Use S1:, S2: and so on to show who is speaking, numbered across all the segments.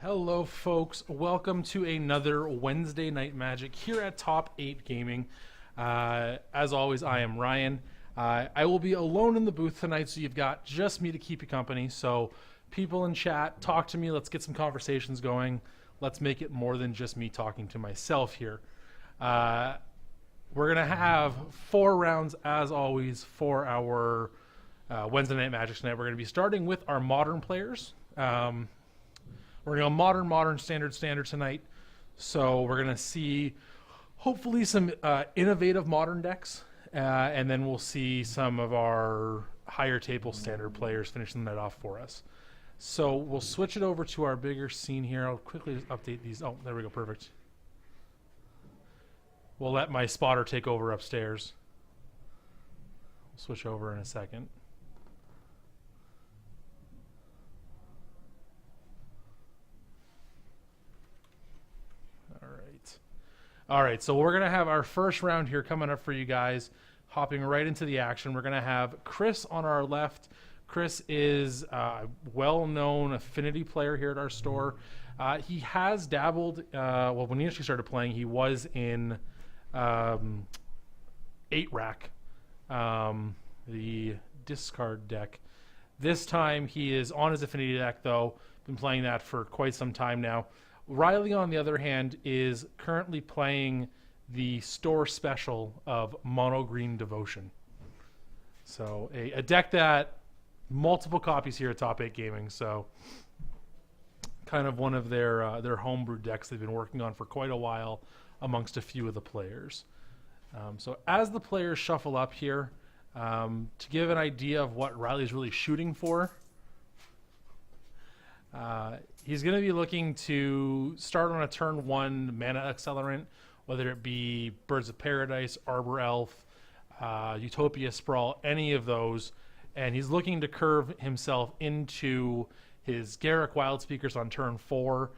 S1: Hello, folks. Welcome to another Wednesday Night Magic here at Top 8 Gaming. As always, I am Ryan. I will be alone in the booth tonight, so you've got just me to keep you company. So, people in chat, talk to me. Let's get some conversations going. Let's make it more than just me talking to myself here. We're going to have 4 rounds, as always, for our Wednesday Night Magic tonight. We're going to be starting with our modern players. We're going to go modern, standard tonight. So we're going to see hopefully some innovative modern decks. And then we'll see some of our higher table standard players finishing that off for us. So we'll switch it over to our bigger scene here. I'll quickly just update these. Oh, there we go. Perfect. We'll let my spotter take over upstairs. We'll switch over in a second. All right, so we're going to have our first round here coming up for you guys, hopping right into the action. We're going to have Chris on our left. Chris is a well-known Affinity player here at our store. He has dabbled, well, when he initially started playing, he was in 8-Rack, the discard deck. This time he is on his Affinity deck, though. Been playing that for quite some time now. Riley, on the other hand, is currently playing the store special of Mono Green Devotion. So a deck that multiple copies here at Top 8 Gaming. So kind of one of their homebrew decks they've been working on for quite a while amongst a few of the players. So as the players shuffle up here, to give an idea of what Riley's really shooting for, he's going to be looking to start on a turn 1 mana accelerant, whether it be Birds of Paradise, Arbor Elf, Utopia Sprawl, any of those. And he's looking to curve himself into his Garruk Wildspeakers on turn 4,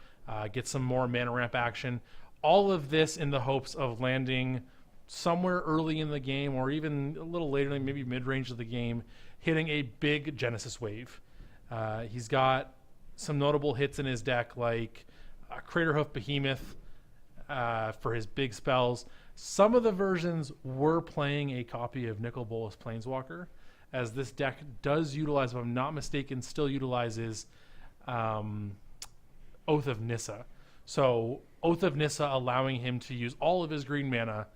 S1: get some more mana ramp action. All of this in the hopes of landing somewhere early in the game or even a little later, maybe mid-range of the game, hitting a big Genesis wave. He's got some notable hits in his deck like Craterhoof Behemoth for his big spells. Some of the versions were playing a copy of Nicol Bolas Planeswalker, as this deck does utilize, if I'm not mistaken, still utilizes Oath of Nissa. So Oath of Nissa allowing him to use all of his green mana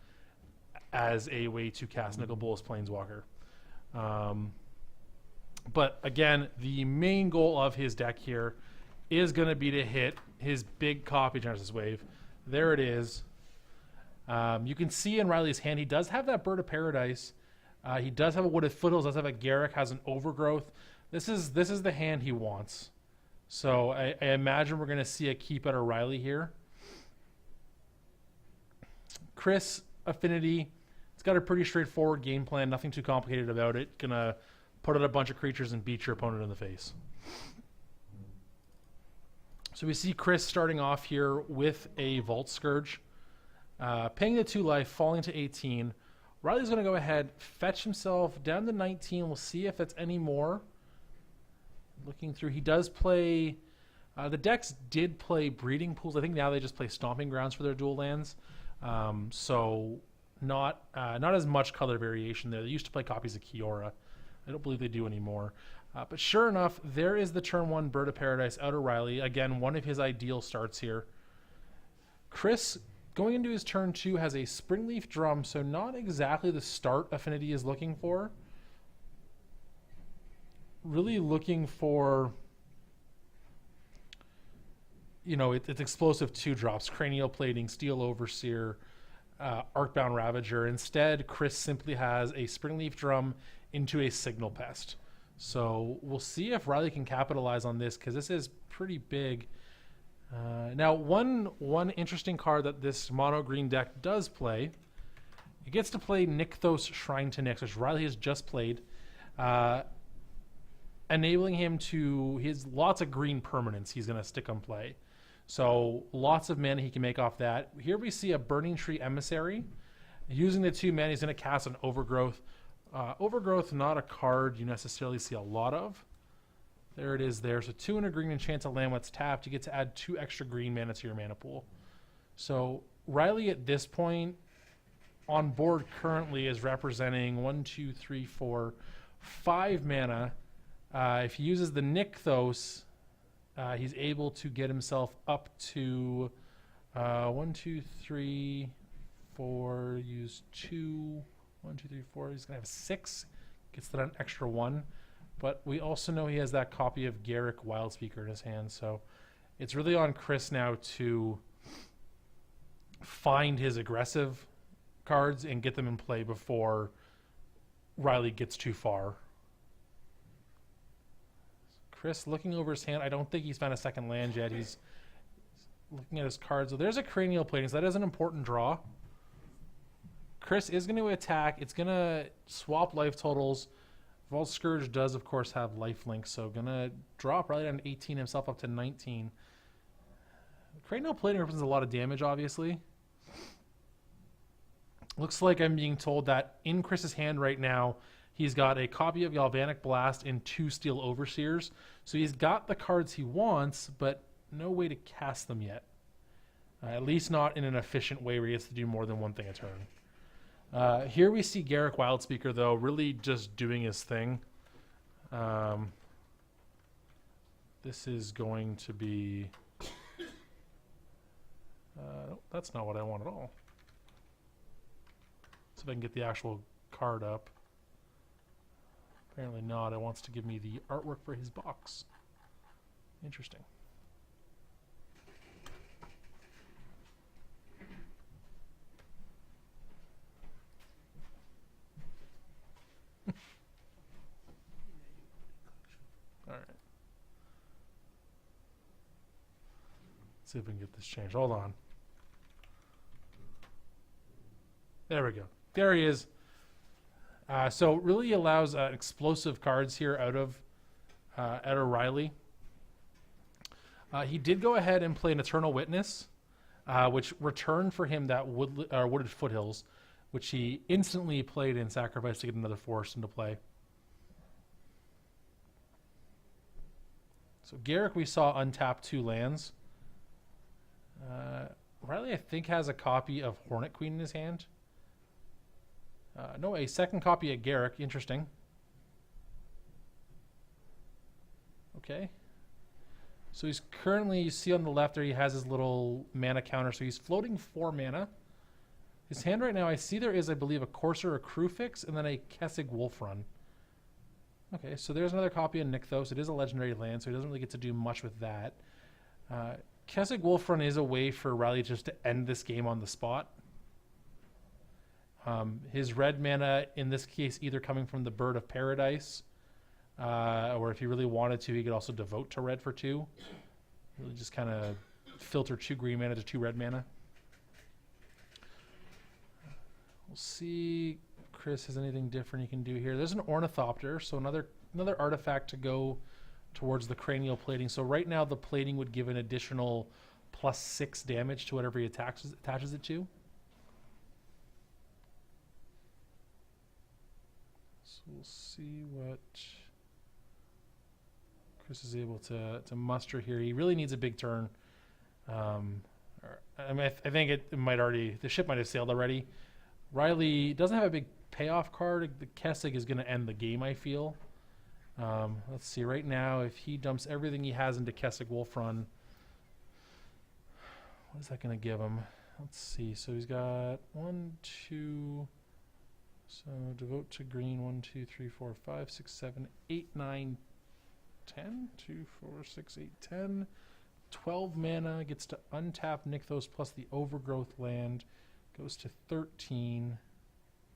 S1: as a way to cast Nicol Bolas Planeswalker. But again, the main goal of his deck here is going to be to hit his big copy Genesis Wave. There it is. You can see in Riley's hand, he does have that Bird of Paradise. He does have a Wooded Foothills, does have a Garruk, has an Overgrowth. This is the hand he wants. So I imagine we're going to see a keep out of Riley here. Chris, Affinity. It's got a pretty straightforward game plan. Nothing too complicated about it. Gonna put out a bunch of creatures and beat your opponent in the face. So we see Chris starting off here with a Vault Scourge. Paying the 2 life, falling to 18. Riley's going to go ahead, fetch himself down to 19. We'll see if it's any more. Looking through, he does play... the decks did play Breeding Pools. I think now they just play Stomping Grounds for their dual lands. So not as much color variation there. They used to play copies of Kiora. I don't believe they do anymore. But sure enough, there is the turn 1 Bird of Paradise out of Riley. Again, one of his ideal starts here. Chris, going into his turn 2, has a Springleaf Drum, so not exactly the start Affinity is looking for. Really looking for, you know, it's explosive 2-drops, Cranial Plating, Steel Overseer, Arcbound Ravager. Instead, Chris simply has a Springleaf Drum into a Signal Pest. So we'll see if Riley can capitalize on this, because this is pretty big. Now, one interesting card that this mono green deck does play, it gets to play Nykthos Shrine to Nyx, which Riley has just played, enabling him to, he has lots of green permanents he's going to stick on play. So lots of mana he can make off that. Here we see a Burning Tree Emissary. Using the 2 mana, he's going to cast an Overgrowth. Overgrowth, not a card you necessarily see a lot of. There it is there. So 2 and a green and chance a land when it's tapped. You get to add 2 extra green mana to your mana pool. So Riley at this point on board currently is representing 5 mana. If he uses the Nykthos, he's able to get himself up to 1, 2, 3, 4, use 2, 1, 2, 3, 4. He's going to have 6. Gets that an extra 1. But we also know he has that copy of Garruk Wildspeaker in his hand. So it's really on Chris now to find his aggressive cards and get them in play before Riley gets too far. Chris looking over his hand. I don't think he's found a second land yet. He's looking at his cards. So there's a Cranial Plating. So that is an important draw. Chris is going to attack. It's going to swap life totals. Vault Scourge does, of course, have lifelink, so going to drop right down 18 himself up to 19. Cranial Plating represents a lot of damage, obviously. Looks like I'm being told that in Chris's hand right now, he's got a copy of Galvanic Blast and 2 Steel Overseers. So he's got the cards he wants, but no way to cast them yet. At least not in an efficient way where he gets to do more than one thing a turn. Here we see Garruk Wildspeaker, though, really just doing his thing. This is going to be... that's not what I want at all. See if I can get the actual card up. Apparently not. It wants to give me the artwork for his box. Interesting. See if we can get this changed. Hold on. There we go. There he is. So really allows explosive cards here out of Riley. He did go ahead and play an Eternal Witness, which returned for him that Wooded Foothills, which he instantly played and sacrificed to get another forest into play. So Garruk, we saw untap 2 lands. Riley, I think, has a copy of Hornet Queen in his hand. No, a second copy of Garruk. Interesting. Okay. So he's currently, you see on the left there, he has his little mana counter. So he's floating 4 mana. His hand right now, I see there is, I believe, a Courser, a Crewfix, and then a Kessig Wolfrun. Okay, so there's another copy of Nykthos. It is a legendary land, so he doesn't really get to do much with that. Kessig Wolfrun is a way for Riley just to end this game on the spot. His red mana, in this case, either coming from the Bird of Paradise, or if he really wanted to, he could also devote to red for 2. Really just kind of filter 2 green mana to 2 red mana. We'll see if Chris has anything different he can do here. There's an Ornithopter, so another artifact to go towards the Cranial Plating. So right now the plating would give an additional +6 damage to whatever he attaches it to. So we'll see what Chris is able to muster here. He really needs a big turn. I mean, I think it might already, the ship might have sailed already. Riley doesn't have a big payoff card. The Kessig is going to end the game, I feel. Let's see. Right now, if he dumps everything he has into Kessig Wolfrun, what is that going to give him? Let's see. So he's got 1, 2. So devote to green 1, 2, 3, 4, 5, 6, 7, 8, 9, 10. 2, 4, 6, 8, 10. 12 mana, gets to untap Nykthos plus the Overgrowth land. Goes to 13.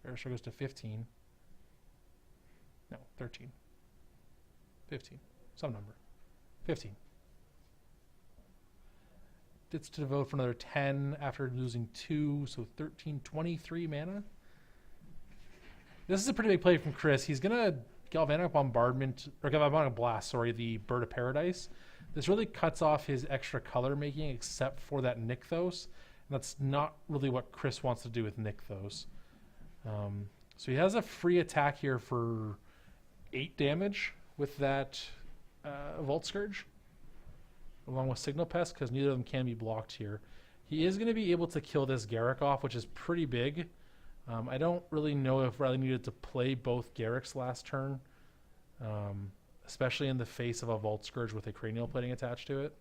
S1: Or so goes to 15. No, 13. 15. Some number. 15. Gets to devote for another 10 after losing 2. So 13, 23 mana. This is a pretty big play from Chris. He's going to Galvanic Bombardment, or Galvanic Blast, sorry, the Bird of Paradise. This really cuts off his extra color making except for that Nykthos. And that's not really what Chris wants to do with Nykthos. So he has a free attack here for 8 damage with that Vault Scourge along with Signal Pest because neither of them can be blocked here. He is going to be able to kill this Garruk off, which is pretty big. I don't really know if Riley needed to play both Garruks last turn, especially in the face of a Vault Scourge with a Cranial Plating attached to it.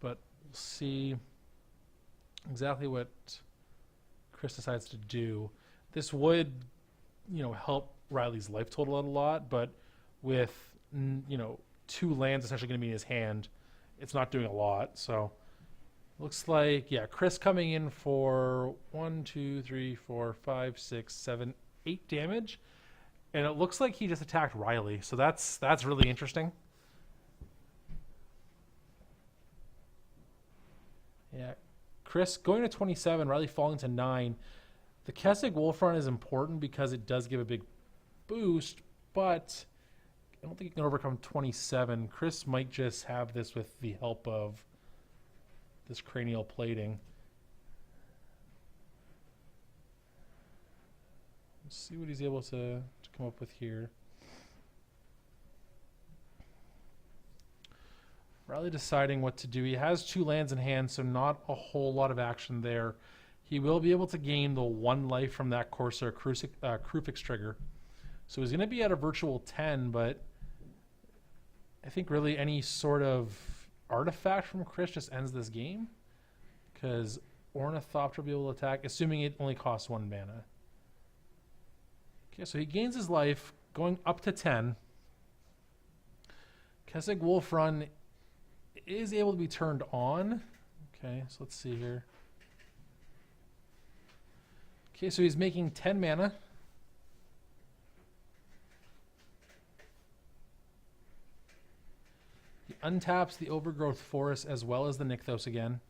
S1: But we'll see exactly what Chris decides to do. This would, help Riley's life total a lot, but with, 2 lands essentially going to be in his hand, it's not doing a lot. So looks like, Chris coming in for 1, 2, 3, 4, 5, 6, 7, 8 damage. And it looks like he just attacked Riley. So that's really interesting. Yeah. Chris going to 27, Riley falling to 9. The Kessig Wolf Run is important because it does give a big boost, but I don't think he can overcome 27. Chris might just have this with the help of this Cranial Plating. Let's see what he's able to come up with here. Riley deciding what to do. He has 2 lands in hand, so not a whole lot of action there. He will be able to gain the 1 life from that Corsair Krufix trigger. So he's going to be at a virtual 10, but I think really any sort of artifact from Chris just ends this game, because Ornithopter will be able to attack, assuming it only costs 1 mana. Okay, so he gains his life, going up to 10. Kessig Wolf Run is able to be turned on. Okay, so let's see here. Okay, so he's making 10 mana. He untaps the Overgrowth Forest as well as the Nykthos again.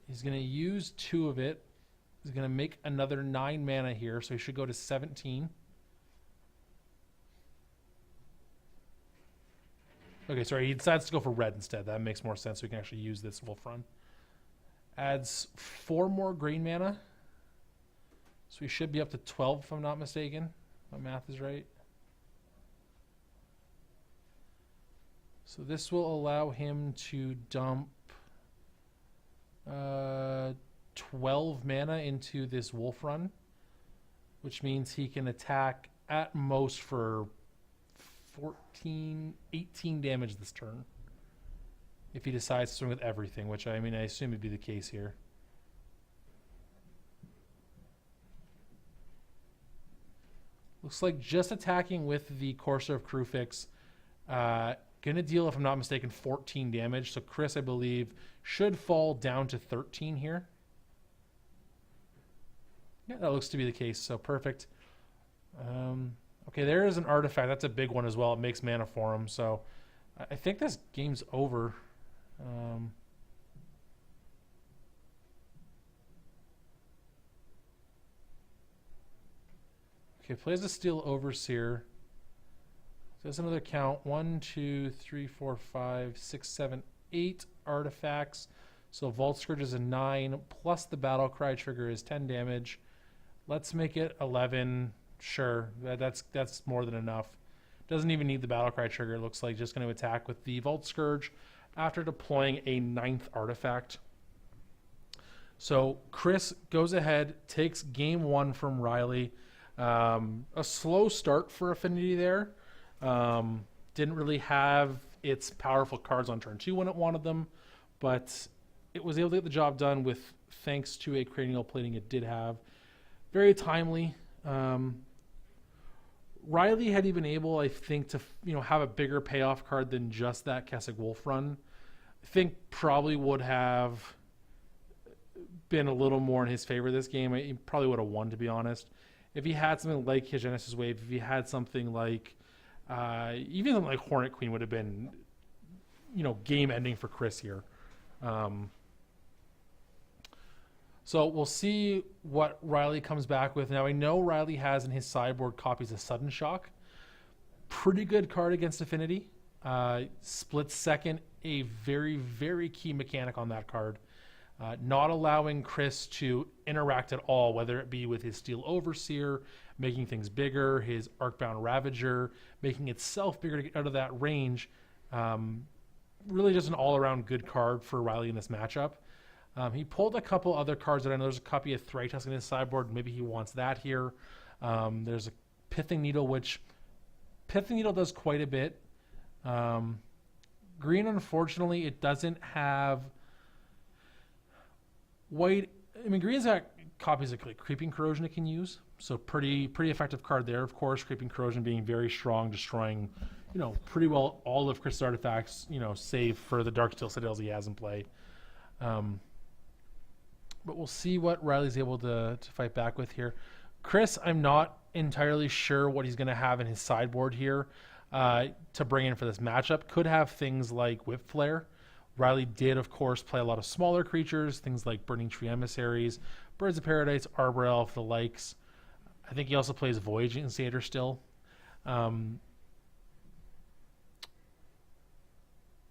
S1: He's going to use 2 of it. He's going to make another 9 mana here, so he should go to 17. Okay, sorry, he decides to go for red instead. That makes more sense, so we can actually use this Wolf Run. Adds 4 more green mana. So we should be up to 12 if I'm not mistaken. My math is right. So this will allow him to dump 12 mana into this Wolf Run, which means he can attack at most for 18 damage this turn if he decides to swing with everything, which I assume would be the case here. Looks like just attacking with the Corsair of Krufix going to deal, if I'm not mistaken, 14 damage. So Chris, I believe, should fall down to 13 here. Yeah, that looks to be the case. So perfect. Okay, there is an artifact. That's a big one as well. It makes mana for him. So I think this game's over. Okay, plays a Steel Overseer. There's another count. 1, 2, 3, 4, 5, 6, 7, 8 artifacts. So Vault Scourge is a 9, plus the Battle Cry trigger is 10 damage. Let's make it 11. Sure, that's more than enough. Doesn't even need the Battle Cry trigger. It looks like just going to attack with the Vault Scourge after deploying a 9th artifact. So Chris goes ahead, takes game 1 from Riley. A slow start for Affinity there. Didn't really have its powerful cards on turn 2 when it wanted them, but it was able to get the job done with thanks to a Cranial Plating it did have. Very timely. Riley had even able, I think, to have a bigger payoff card than just that Kessig Wolf Run. I think probably would have been a little more in his favor this game. He probably would have won, to be honest. If he had something like his Genesis Wave, if he had something like even something like Hornet Queen would have been, game ending for Chris here. So we'll see what Riley comes back with. Now, I know Riley has in his sideboard copies of Sudden Shock. Pretty good card against Affinity. Split second, a very, very key mechanic on that card. Not allowing Chris to interact at all, whether it be with his Steel Overseer, making things bigger, his Arcbound Ravager, making itself bigger to get out of that range. Really just an all-around good card for Riley in this matchup. He pulled a couple other cards that I know there's a copy of Thrytusk in his sideboard. Maybe he wants that here. There's a Pithing Needle, which Pithing Needle does quite a bit. Green, unfortunately, it doesn't have white. I mean, green's got copies of like Creeping Corrosion it can use, so pretty effective card there. Of course, Creeping Corrosion being very strong, destroying, pretty well all of Chris' artifacts, save for the Darksteel Citadels he has in play. But we'll see what Riley's able to fight back with here. Chris, I'm not entirely sure what he's going to have in his sideboard here to bring in for this matchup. Could have things like Whip Flare. Riley did, of course, play a lot of smaller creatures, things like Burning Tree Emissaries, Birds of Paradise, Arbor Elf, the likes. I think he also plays Voyaging Satyr still.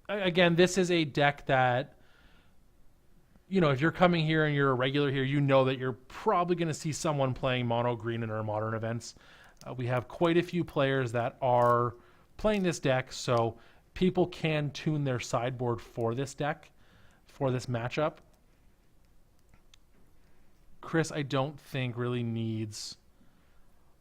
S1: Again, this is a deck that, if you're coming here and you're a regular here, you know that you're probably going to see someone playing mono green in our modern events. We have quite a few players that are playing this deck, so people can tune their sideboard for this deck, for this matchup. Chris, I don't think really needs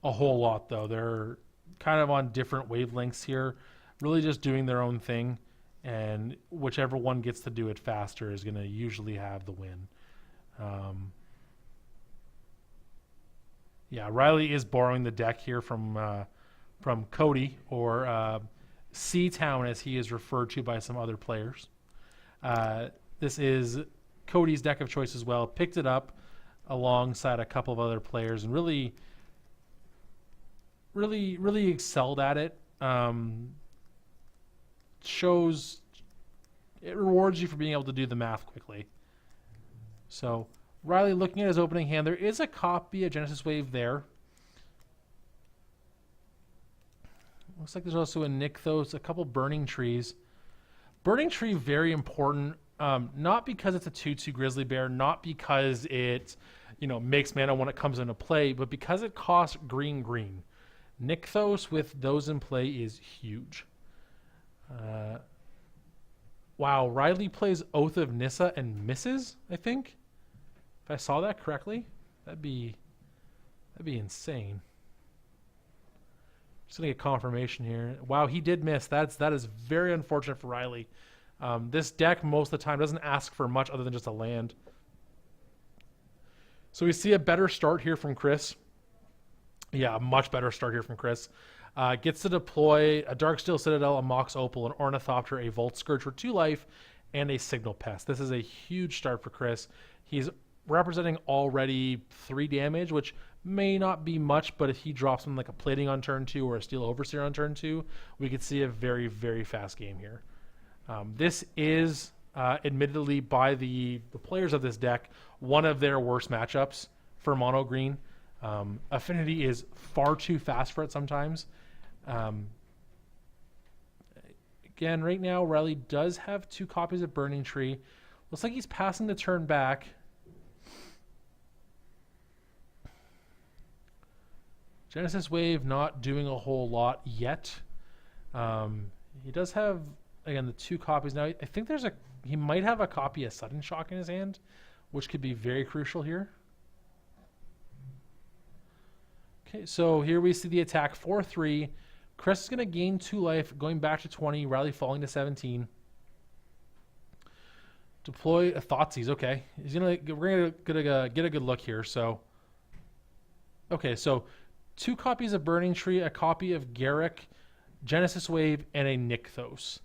S1: a whole lot, though. They're kind of on different wavelengths here, really just doing their own thing. And whichever one gets to do it faster is going to usually have the win. Yeah, Riley is borrowing the deck here from Coote, or C-Town as he is referred to by some other players. This is Cody's deck of choice as well. Picked it up alongside a couple of other players and really excelled at it. It rewards you for being able to do the math quickly. So Riley looking at his opening hand, there is a copy of Genesis Wave there. Looks like there's also a Nykthos, a couple Burning Trees. Burning Tree, very important, not because it's a 2/2 Grizzly Bear, not because it makes mana when it comes into play, but because it costs green. Nykthos with those in play is huge. Wow, Riley plays Oath of Nissa and misses, I think. If I saw that correctly, that'd be insane. Just gonna get confirmation here. Wow, he did miss. That is very unfortunate for Riley. This deck most of the time doesn't ask for much other than just a land. So we see a better start here from Chris. Yeah, a much better start here from Chris. Gets to deploy a Darksteel Citadel, a Mox Opal, an Ornithopter, a Volt Scourge for 2 life, and a Signal Pest. This is a huge start for Chris. He's representing already 3 damage, which may not be much, but if he drops something like a Plating on turn 2 or a Steel Overseer on turn 2, we could see a very, very fast game here. This is, admittedly, by the players of this deck, one of their worst matchups for mono green. Affinity is far too fast for it sometimes. Again, right now, Riley does have 2 copies of Burning Tree. Looks like he's passing the turn back. Genesis Wave not doing a whole lot yet. He does have, again, the 2 copies. Now, I think he might have a copy of Sudden Shock in his hand, which could be very crucial here. Okay, so here we see the attack 4-3. Chris is going to gain 2 life, going back to 20. Riley falling to 17. Deploy a Thoughtseize. Okay, we're gonna get a good look here. So, okay, so 2 copies of Burning Tree, a copy of Garruk, Genesis Wave, and a Nykthos.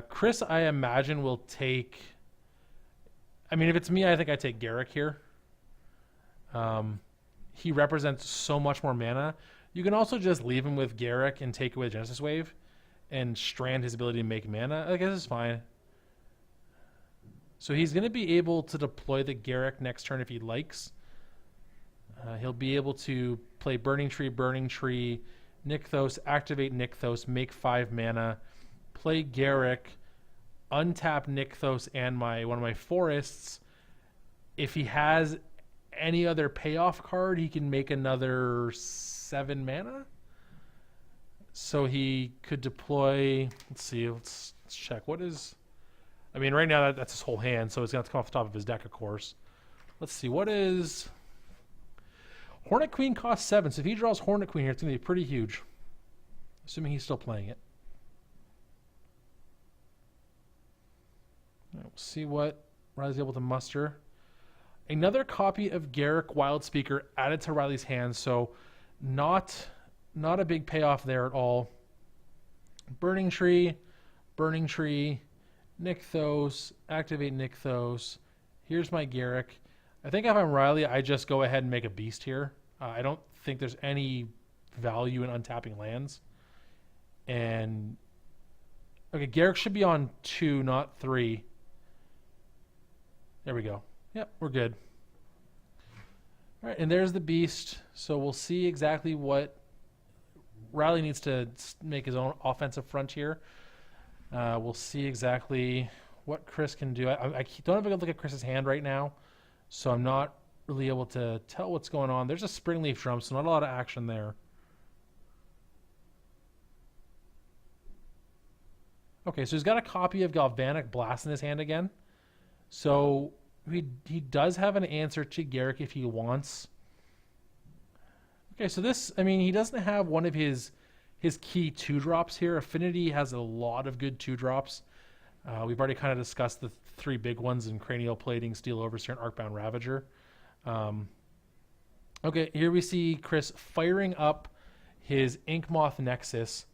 S1: Chris, I imagine, will take. I mean, if it's me, I think I take Garruk here. He represents so much more mana. You can also just leave him with Garruk and take away Genesis Wave and strand his ability to make mana. I guess it's fine. So he's going to be able to deploy the Garruk next turn if he likes. He'll be able to play Burning Tree, Nykthos, activate Nykthos, make 5 mana, play Garruk, untap Nykthos and one of my forests. If he has any other payoff card, he can make another 7 mana. So he could deploy. Let's see. Let's check. What is? I mean, right now that's his whole hand, so it's gonna have to come off the top of his deck, of course. Let's see. What is? Hornet Queen costs 7. So if he draws Hornet Queen here, it's gonna be pretty huge. Assuming he's still playing it. All right, we'll see what Riley's able to muster. Another copy of Garruk Wildspeaker added to Riley's hand, so not a big payoff there at all. Burning Tree, Nykthos, activate Nykthos. Here's my Garruk. I think if I'm Riley, I just go ahead and make a beast here. I don't think there's any value in untapping lands. And okay, Garruk should be on 2, not 3. There we go. Yep, we're good. All right, and there's the beast. So we'll see exactly what Riley needs to make his own offensive frontier. We'll see exactly what Chris can do. I don't have a good look at Chris's hand right now, so I'm not really able to tell what's going on. There's a Springleaf Drum, so not a lot of action there. Okay, so he's got a copy of Galvanic Blast in his hand again. So he does have an answer to Garruk if he wants. Okay, so this, I mean, he doesn't have one of his key 2-drops here. Affinity has a lot of good 2-drops. We've already kind of discussed the 3 big ones in Cranial Plating, Steel Overseer, and Arcbound Ravager. Okay, here we see Chris firing up his Inkmoth Nexus.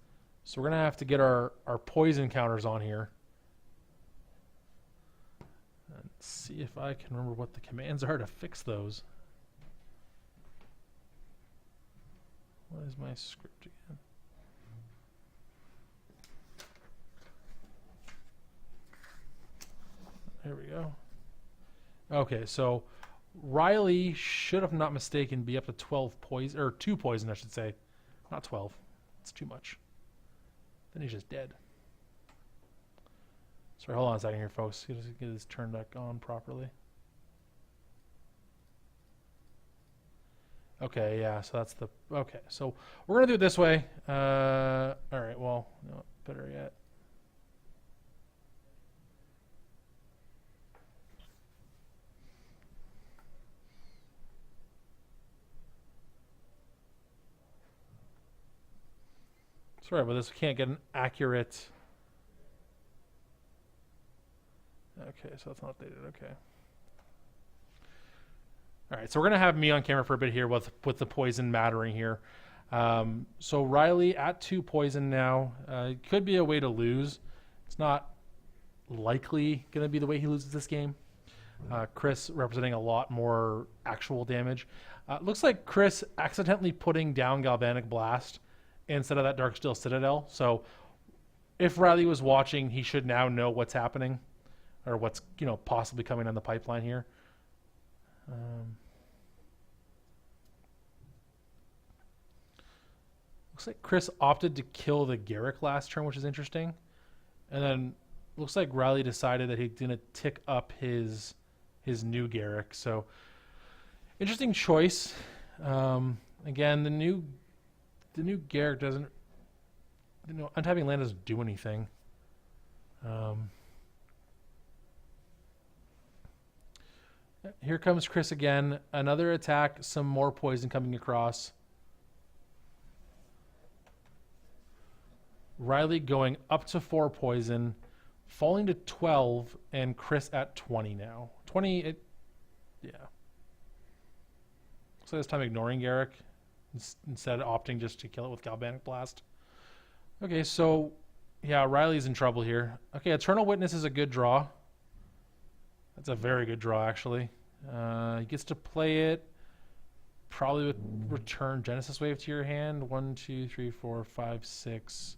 S1: So we're going to have to get our poison counters on here. Let's see if I can remember what the commands are to fix those. What is my script again? There we go. Okay, so Riley should, if not mistaken, be up to 12 poison, or 2 poison, I should say. Not 12. It's too much. Then he's just dead. Sorry, hold on a second here, folks. Get his turn deck on properly. Okay, yeah, so that's the... Okay, so we're going to do it this way. All right, well, no, better yet. Sorry about this. We can't get an accurate... Okay, so that's not updated. Okay. All right, so we're going to have me on camera for a bit here with the poison mattering here. So Riley at 2 poison now. Could be a way to lose. It's not likely going to be the way he loses this game. Chris representing a lot more actual damage. Looks like Chris accidentally putting down Galvanic Blast instead of that Darksteel Citadel. So if Riley was watching, he should now know what's happening or what's possibly coming down the pipeline here. Looks like Chris opted to kill the Garruk last turn, which is interesting. And then looks like Riley decided that he's going to tick up his new Garruk. So interesting choice. Again, the new Garruk doesn't, untapping land doesn't do anything. Here comes Chris again. Another attack, some more poison coming across. Riley going up to 4 poison, falling to 12, and Chris at 20 now. 20, yeah. So this time ignoring Garruk instead of opting just to kill it with Galvanic Blast. Okay, so yeah, Riley's in trouble here. Okay, Eternal Witness is a good draw. That's a very good draw, actually. He gets to play it probably with return Genesis Wave to your hand. 1, 2, 3, 4, 5, 6,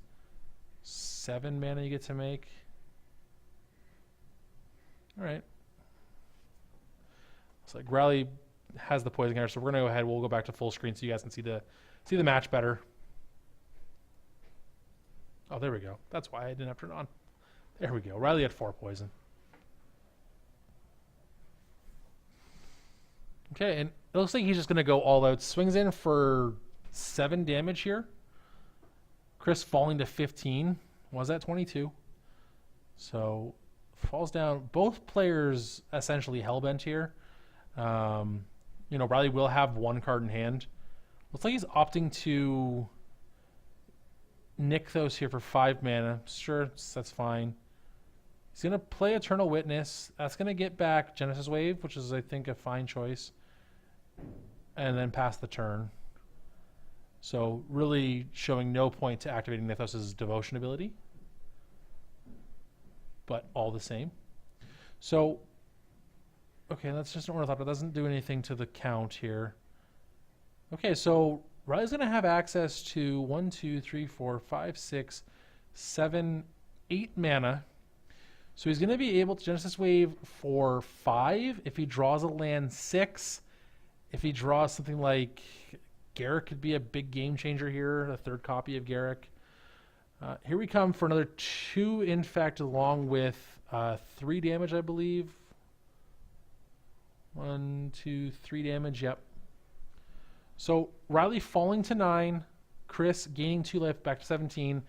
S1: 7 mana you get to make. All right. Looks like Riley has the poison counter, so we're gonna go ahead. We'll go back to full screen so you guys can see the match better. Oh, there we go. That's why I didn't have to turn it on. There we go. Riley had 4 poison. Okay, and it looks like he's just going to go all out. Swings in for 7 damage here. Chris falling to 15. Was that 22? So falls down. Both players essentially hellbent here. Riley will have 1 card in hand. Looks like he's opting to Nykthos here for 5 mana. Sure, that's fine. He's going to play Eternal Witness. That's going to get back Genesis Wave, which is, I think, a fine choice. And then pass the turn. So really showing no point to activating Nykthos' Devotion ability. But all the same. So, okay, that's just an Ornithopter. It doesn't do anything to the count here. Okay, so Riley's going to have access to 1, 2, 3, 4, 5, 6, 7, 8 mana. So he's going to be able to Genesis Wave for 5 if he draws a land 6. If he draws something like Garruk could be a big game changer here, a 3rd copy of Garruk. Here we come for another 2 Infect along with 3 damage, I believe. 1, 2, 3 damage, yep. So Riley falling to 9, Chris gaining 2 life back to 17.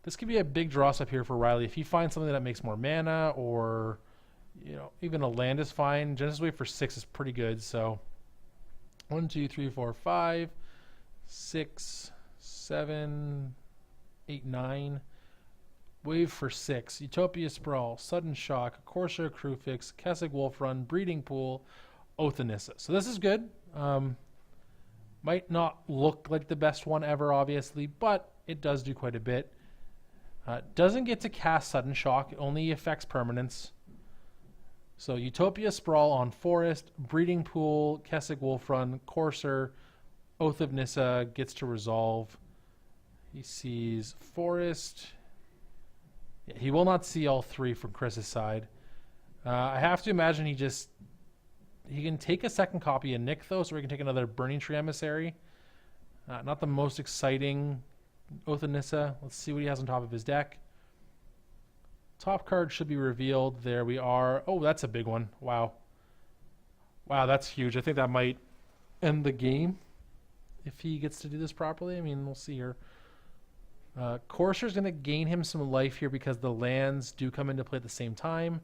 S1: This could be a big dross up here for Riley. If he finds something that makes more mana or even a land is fine. Genesis Wave for 6 is pretty good. So 1, 2, 3, 4, 5, 6, 7, 8, 9. Wave for 6. Utopia Sprawl, Sudden Shock, Corsair Crewfix, Kessig Wolf Run, Breeding Pool, Oath of Nissa. So this is good. Might not look like the best one ever, obviously, but it does do quite a bit. Doesn't get to cast Sudden Shock. It only affects permanents. So Utopia Sprawl on Forest, Breeding Pool, Kessig Wolf Run, Corsair, Oath of Nissa gets to resolve. He sees Forest. Yeah, he will not see all 3 from Chris's side. I have to imagine he can take a 2nd copy of Nykthos, or he can take another Burning Tree Emissary. Not the most exciting Oath of Nissa. Let's see what he has on top of his deck. Top card should be revealed. There we are. Oh, that's a big one. Wow. Wow, that's huge. I think that might end the game if he gets to do this properly. I mean, we'll see here. Corsair's going to gain him some life here because the lands do come into play at the same time.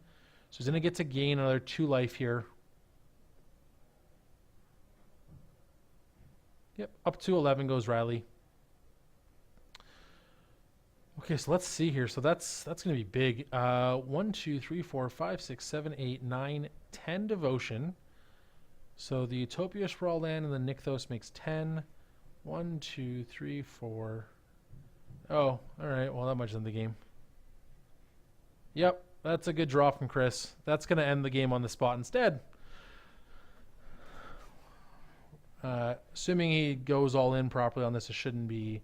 S1: So he's going to get to gain another 2 life here. Yep, up to 11 goes Riley. Okay, so let's see here. So that's going to be big. 1, 2, 3, 4, 5, 6, 7, 8, 9, 10 devotion. So the Utopia Sprawl land and the Nykthos makes 10. 1, 2, 3, 4. Oh, all right. Well, that much in the game. Yep, that's a good draw from Chris. That's going to end the game on the spot instead. Assuming he goes all in properly on this, it shouldn't be.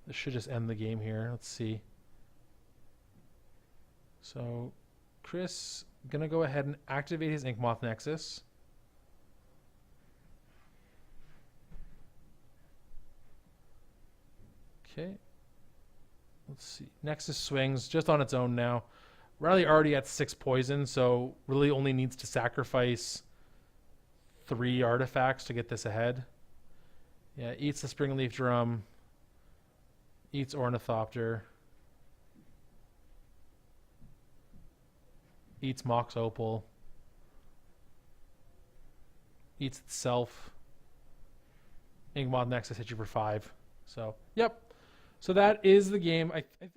S1: This should just end the game here. Let's see. So, Chris gonna go ahead and activate his Inkmoth Nexus. Okay. Let's see. Nexus swings just on its own now. Riley already at 6 poison, so really only needs to sacrifice 3 artifacts to get this ahead. Yeah, eats the Springleaf Drum. Eats Ornithopter. Eats Mox Opal. Eats itself. Inkmoth Nexus hits you for 5. So, yep. So that is the game. I think